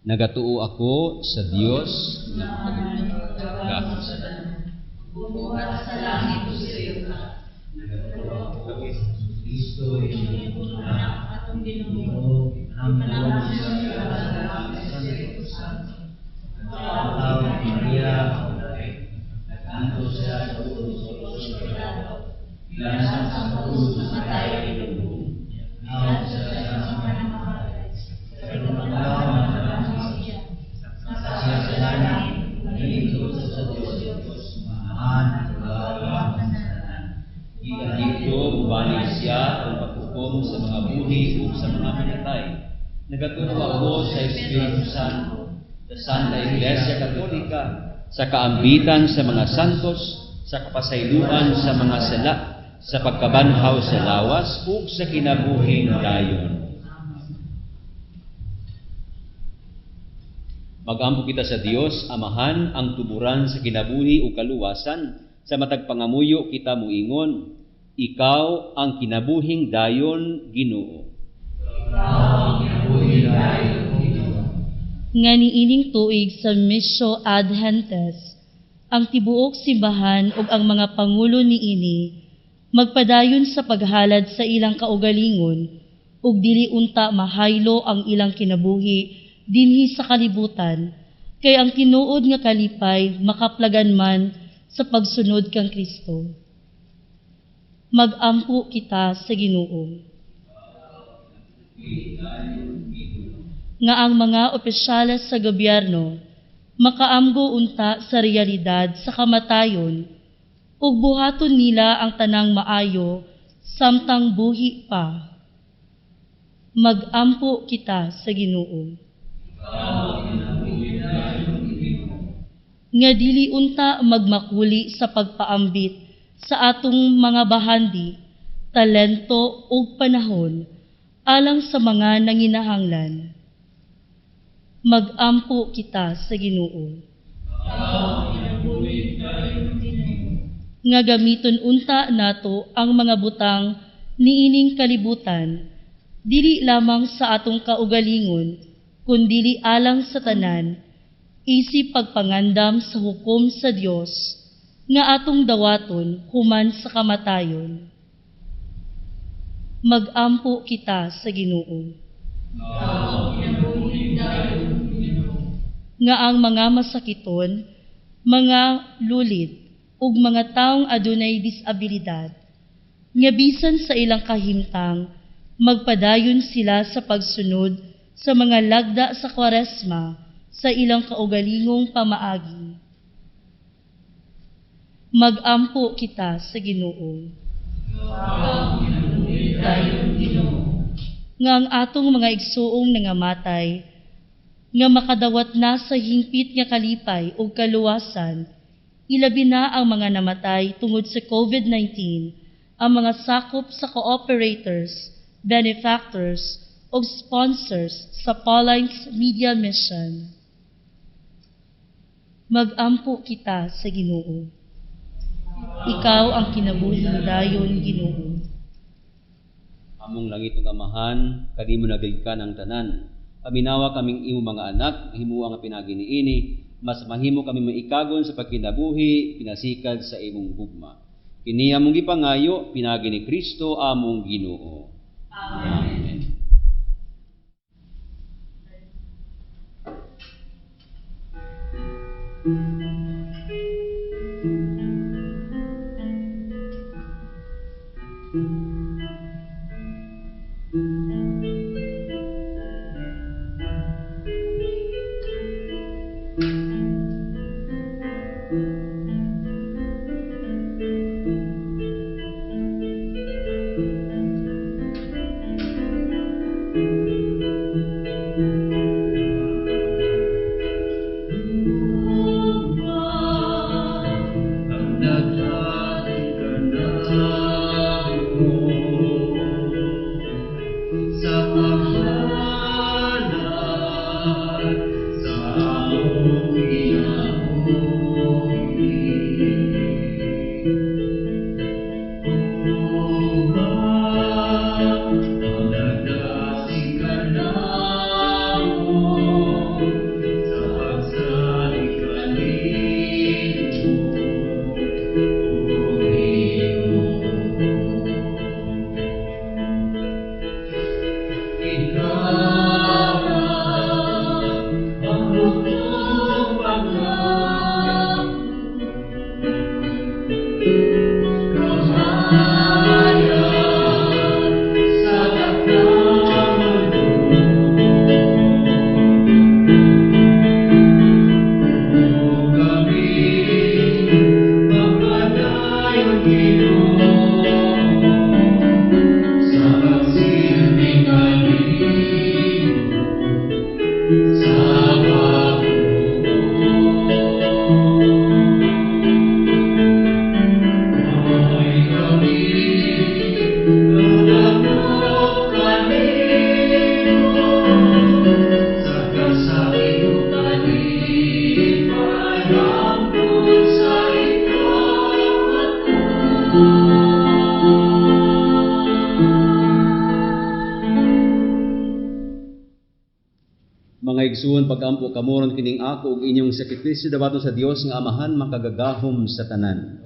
Nagatuo ako sa Dios na pagtuo sa buhat sa langit o sa iyo ka. Nagatuo ako sa Kristo yung anak atong Ginoo, ang panahon sa Espiritu Santo. Ang Maria, nagkanto siya sa ulo sa Pilado, ilasan sa ulo sa matay ng lubong, naon siya sa mga namamatay. Dito balik siya ang paghukom sa mga buhi o sa mga pinatay. Nagatuo ako sa Espiritu Santo, sa Santa Iglesia Katolika, sa kaambitan sa mga santos, sa kapasayloan sa mga sala, sa pagkabanhaw sa lawas ug sa kinabuhing dayon. Magampo kita sa Dios, Amahan, ang tuburan sa kinabuhi o kaluwasan, sa matag pangamuyo kita muingon, ikaw ang kinabuhing dayon, Ginoo. Nga niining tuig sa Missio Adventes, ang tibuok simbahan ug ang mga pangulo niini magpadayon sa paghalad sa ilang kaugalingon ug dili unta mahaylo ang ilang kinabuhi dinhi sa kalibutan, kay ang tinuod nga kalipay makaplagan man sa pagsunod kang Kristo. Magampo kita sa Ginoo. Nga ang mga opisyales sa gobyerno makaamgo unta sa realidad sa kamatayon ug buhaton nila ang tanang maayo samtang buhi pa. Magampo kita sa Ginoo. Nga dili unta magmakuli sa pagpaambit sa atong mga bahandi, talento ug panahon alang sa mga nanginahanglan. Magampo kita sa Ginoo. Nga gamiton unta nato ang mga butang niining kalibutan, dili lamang sa atong kaugalingon, kundili alang sa tanan, isip pagpangandam sa hukom sa Dios nga atong dawaton human sa kamatayon. Magampo kita sa Ginoo. Nga ang mga masakiton, mga lulid, ug mga taong adunay disabilidad, nga bisan sa ilang kahimtang, magpadayon sila sa pagsunod sa mga lagda sa Kwaresma sa ilang kaugalingong pamaagi. Magampo kita sa Ginoo. Nga ang atong mga igsuong nangamatay, nga makadawat na sa hingpit nga kalipay o kaluwasan, ilabi na ang mga namatay tungod sa COVID-19, ang mga sakop sa cooperators, benefactors, o sponsors sa Pauline's Media Mission. Magampo kita sa Ginoo. Ikaw ang kinabuhing dayon, Ginoo. Among langit ug Amahan, kadimo nagligkan ang tanan. Paminawa kaming imo mga anak, himuwa nga pinagi niini, mas mahimo kami maikagon sa pagkinabuhi, pinasikad sa imong gugma. Kini among gipangayo, pinagi ni Kristo among Ginoo. Amen. igsuon pagampo kamoron kining ako ug inyong sakripisyo dawaton sa Dios nga Amahan makagagahom sa tanan.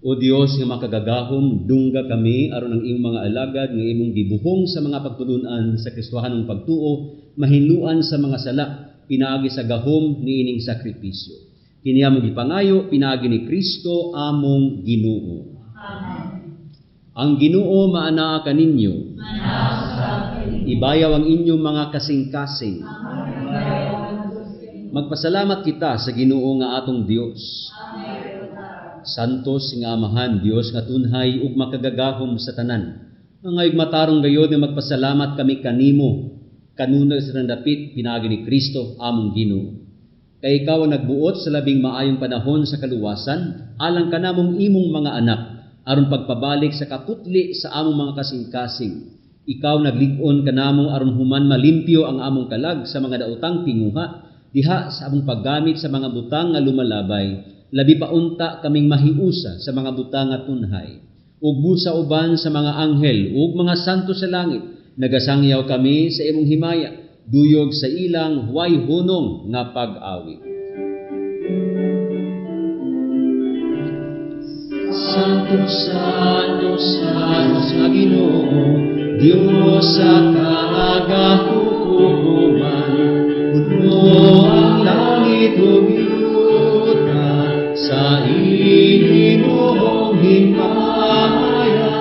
O Dios nga makagagahom, dungga kami aron ang iyong mga alagad nga imong gibuhong sa mga pagtulunan sa Kristohanong pagtuo, mahinluan sa mga sala, pinaagi sa gahom ni ining sakripisyo. Kini among gipangayo, pinaagi ni Kristo among Ginoo. Ang Ginoo maanaa kaninyo. Ibayaw ang inyong mga kasing-kasing. Magpasalamat kita sa Ginoo nga atong Dios. Santos nga Amahan, Dios nga tunhay ug makagagahom sa tanan. Mga matarong gayod nga magpasalamat kami kanimo, kanunay sa dapit pinaagi ni Kristo among Ginoo. Kay ikaw ang nagbuot sa labing maayong panahon sa kaluwasan, alang kanamong imong mga anak, aron pagpabalik sa kaputli sa among mga kasing-kasing. Ikaw naglig-on kanamo aron human malimpyo ang among kalag sa mga daotang tinguha, diha sa among paggamit sa mga butang nga lumalabay. Labi pa unta kaming mahiusa sa mga butang at tunhay. Ug busa uban sa mga anghel ug mga santo sa langit, nagasangyaw kami sa imong himaya, duyog sa ilang huway hunong nga pag-awit. Santos, Santos, Santos nga Ginoo, Dios sa kaagahuman, puno ang langit ug sa imong himaya,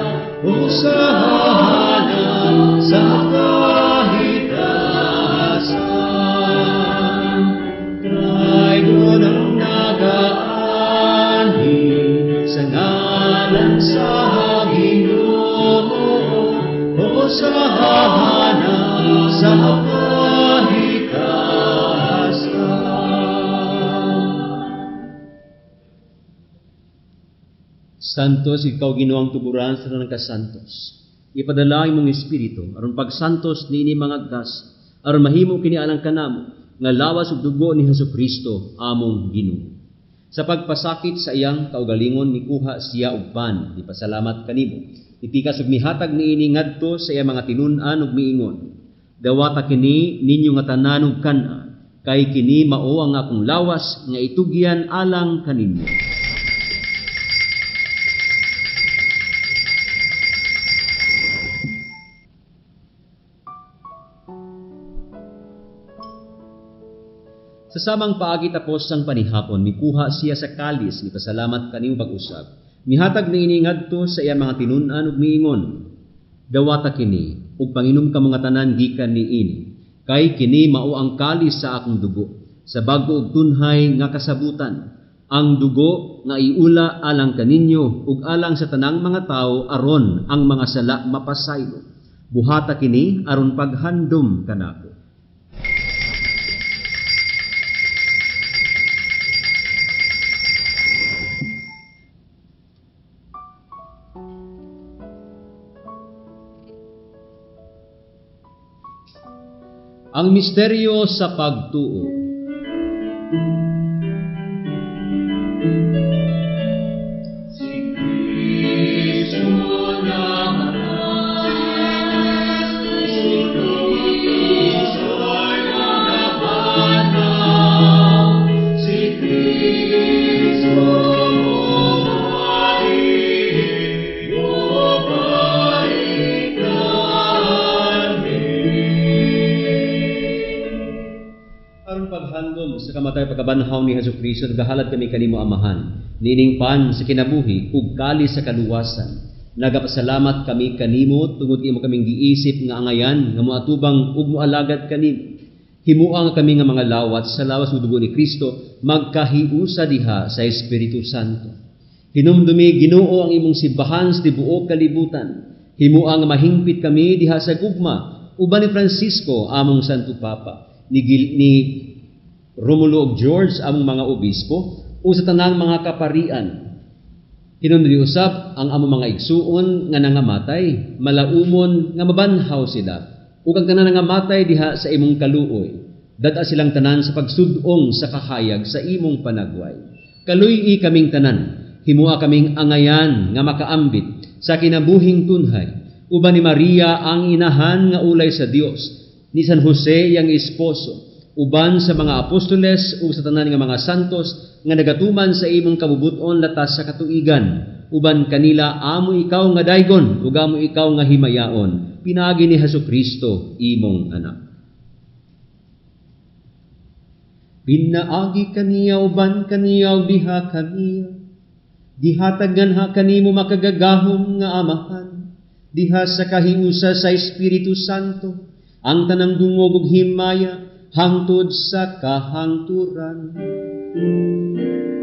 hosana sa kahitasan. Traigon ang nagaani sa ngalan sa Ginoo, hosana sa Santos, ikaw Ginoong tuburan sa tanang kasantos. Ipadala imong espiritu aron pagsantos niini mga gas, aron mahimo kini alang kanamo nga lawas ug dugo ni Hesukristo among Ginoo. Sa pagpasakit sa iyang kaugalingon mikuha siya og pan, ipasalamat kanimo. Ipikas ug mihatag niini ngadto sa iyang mga tinun-an ug miingon. Dawata kini ninyo nga tanan ug kana, kay kini mao ang akong lawas nga itugyan alang kaninyo. Sa samang paagi tapos sang panihapon, mikuha siya sa kalis, ipasalamat kanimo pag-usab. Mihatag na ini ngadto sa iya mga tinun-an ug miingon, dawata kini, ug panginom ka mga tanan gikan niini, kay kini mao ang kalis sa akong dugo, sa bag-o ug tunhay nga kasabutan, ang dugo nga iula alang kaninyo ug alang sa tanang mga tawo aron ang mga sala mapasaylo. Buhata kini aron paghandom kanako. Ang misteryo sa pagtuo. Si Kristo naman, si Kristo naman, si Kristo paghandom sa kamatay pagkabanhaw ni Hesukristo, nagahalad kami kanimo Amahan, nining pan sa kinabuhi ug kalis sa kaluwasan. Nagapasalamat kami kanimo tungod imo kaming giisip nga angayan nga moatubang ug moalagad kanimo. Himuang kami nga mga lawat sa lawas ug dugo ni Kristo magkahiusa diha sa Espiritu Santo. Hinumdumi Ginoo ang imong simbahan sa tibuok kalibutan. Himuang mahingpit kami diha sa gugma uban ni Francisco among Santo Papa, ni Romulo ug George among mga obispo o sa tanang mga kaparian. Hinumdumi usab ang among mga igsuon nga nangamatay, malaumon nga mabanhaw sila, ug ang tanan nga matay diha sa imong kaluoy. Dada silang tanan sa pagsudong sa kahayag sa imong panagway. Kaluy-i kaming tanan, himua kaming angayan nga makaambit sa kinabuhing tunhay, uban ni Maria ang inahan nga ulay sa Dios, ni San Jose yang esposo, uban sa mga apostoles ug sa tanan nga mga santos nga nagatuman sa imong kabubuton latas sa katuigan, uban kanila amo ikaw nga daygon ug amo ikaw nga himayaon, pinaagi ni Hesukristo imong anak. Pinaagi kaniya uban kaniya diha kaniya, dihatagan ha kanimo makagagahom nga amahan, diha sa kahiusa sa Espiritu Santo, ang tanang dungog ug himaya hangtod sa kahangturan. Amen. Amen.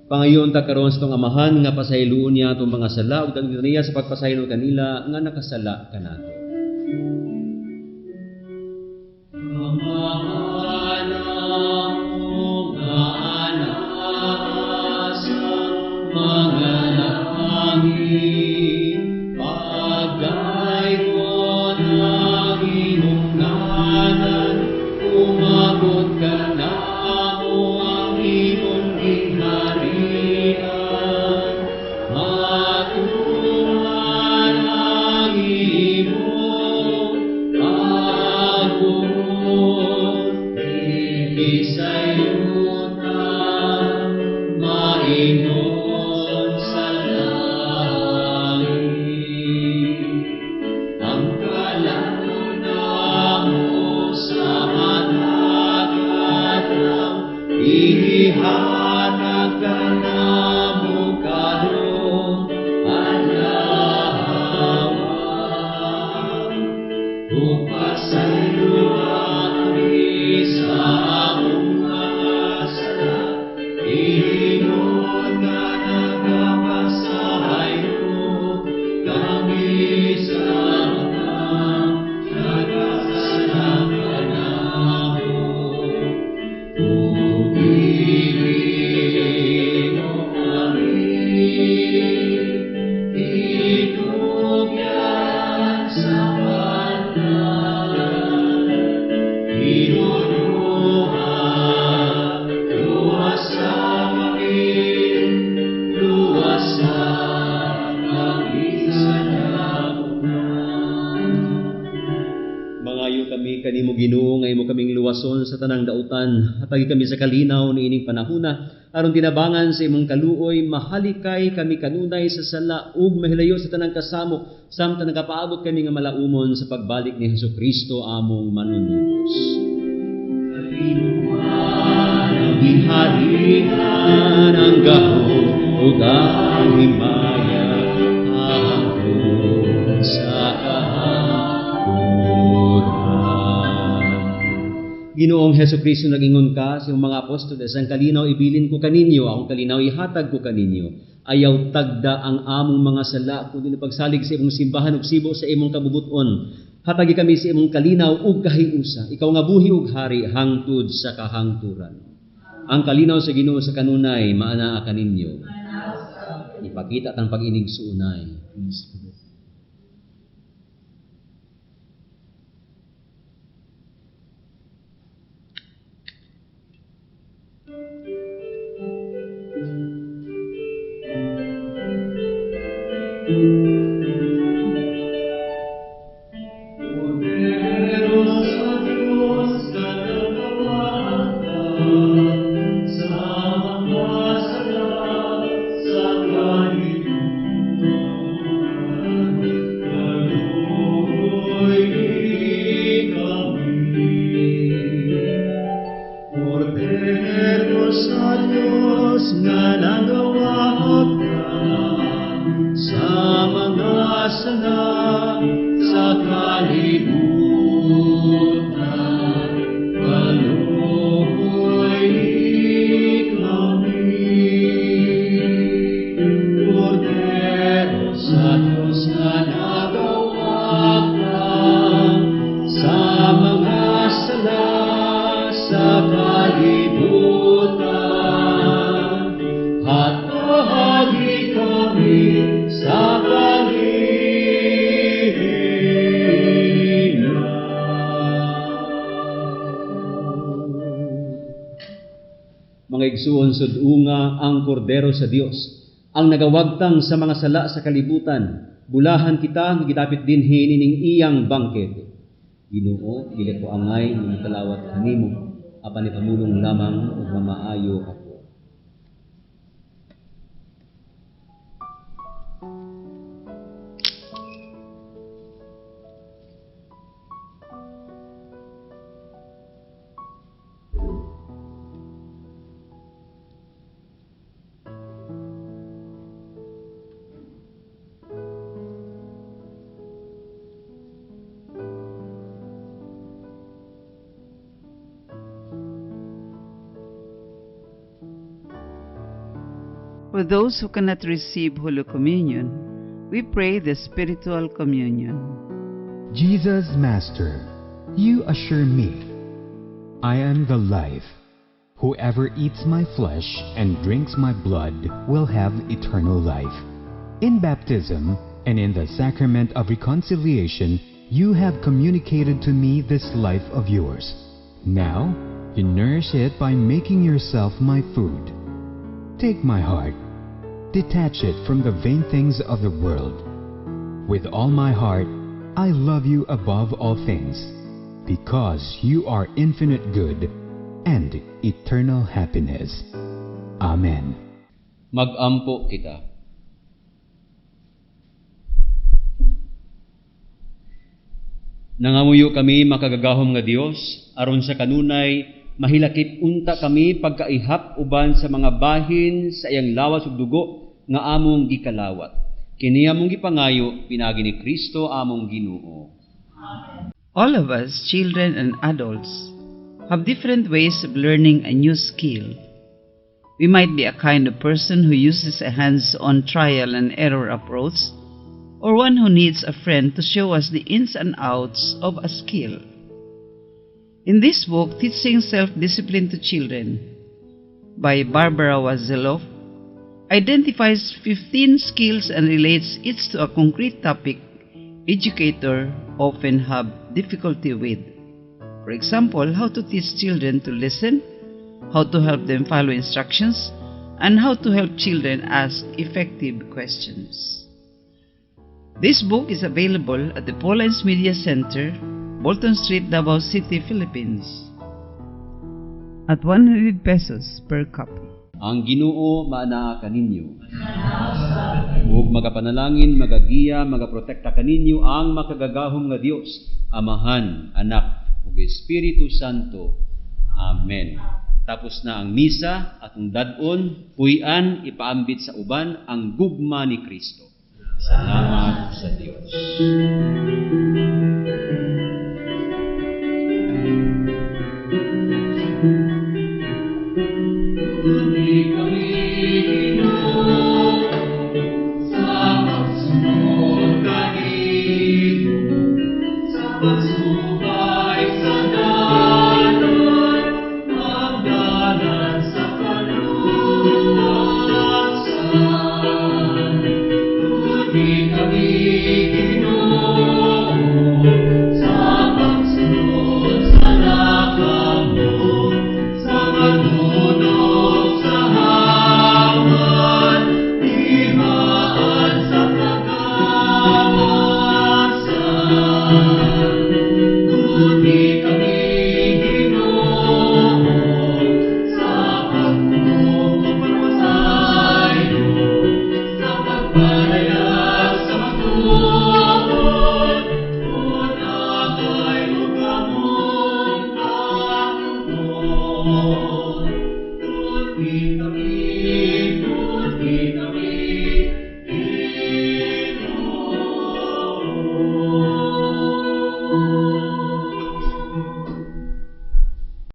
Pangayon ta karon sa tong amahan nga pasayloon niya atong mga sala ug daghan niya sa pagpasaylo kanila nga nakasala kanato. Sa tanang dautan, hatagi kami sa kalinaw ni ining panahuna, aron tinabangan sa imong kaluoy, mahalikay kami kanunay sa sala ug mahilayo sa tanang kasamok, samtang nakapaabot kami nga malaumon sa pagbalik ni Hesukristo among manunubos. Kalinuan ang giharian ang gahom ug ang himaya hangtod sa Ginoong Hesukristo, nagingon ka sa mga apostoles, ang kalinaw ibilin ko kaninyo, akong kalinaw ihatag ko kaninyo. Ayaw tagda ang among mga sala, kundi pagsalig sa imong simbahan ug sibo sa imong kabubuton. Hatagi kami sa imong kalinaw ug kahiusa, ikaw nga buhi ug hari hangtod sa kahangturan. Ang kalinaw sa Ginoo sa kanunay, maanaa kaninyo. Ipakita tang pag-inig suunay. Sa mga kalibutan at bahagi kami sa mga igsuon sudunga ang kordero sa Dios, ang nagawagtang sa mga sala sa kalibutan, bulahan kita gidapit dinhi ning iyang bangkete. Ginoo, dili ko angay nga kalawat kanimo, apan ni pamulong lamang ug mamaayo ako. For those who cannot receive Holy Communion, we pray the spiritual communion. Jesus, Master, you assure me, I am the life. Whoever eats my flesh and drinks my blood will have eternal life. In baptism and in the sacrament of reconciliation, you have communicated to me this life of yours. Now, you nourish it by making yourself my food. Take my heart, detach it from the vain things of the world. With all my heart, I love you above all things, because you are infinite good and eternal happiness. Amen. Mag-ampo kita. Nangamuyo kami makagagahom nga Dios aron sa kanunay mahilakip unta kami pagkaihap uban sa mga bahin sa iyang lawas ug dugo nga among gikalawat. Kini among gipangayo pinagi ni Kristo among Ginoo. Amen. All of us, children and adults, have different ways of learning a new skill. We might be a kind of person who uses a hands-on trial and error approach, or one who needs a friend to show us the ins and outs of a skill. In this book, Teaching Self-Discipline to Children, by Barbara Wazeloff, identifies 15 skills and relates each to a concrete topic educators often have difficulty with. For example, how to teach children to listen, how to help them follow instructions, and how to help children ask effective questions. This book is available at the Paulines Media Center, Bolton Street, Davao City, Philippines, at 100 pesos per copy. Ang Ginoo maanaa kaninyo. Ug magapanalangin, magagiya, magaprotekta kaninyo ang makagagahom nga Dios, Amahan, Anak, ug Espiritu Santo. Amen. Tapos na ang misa, atong dadon, puy-an, ipaambit sa uban ang gugma ni Kristo. Salamat sa Dios. Kami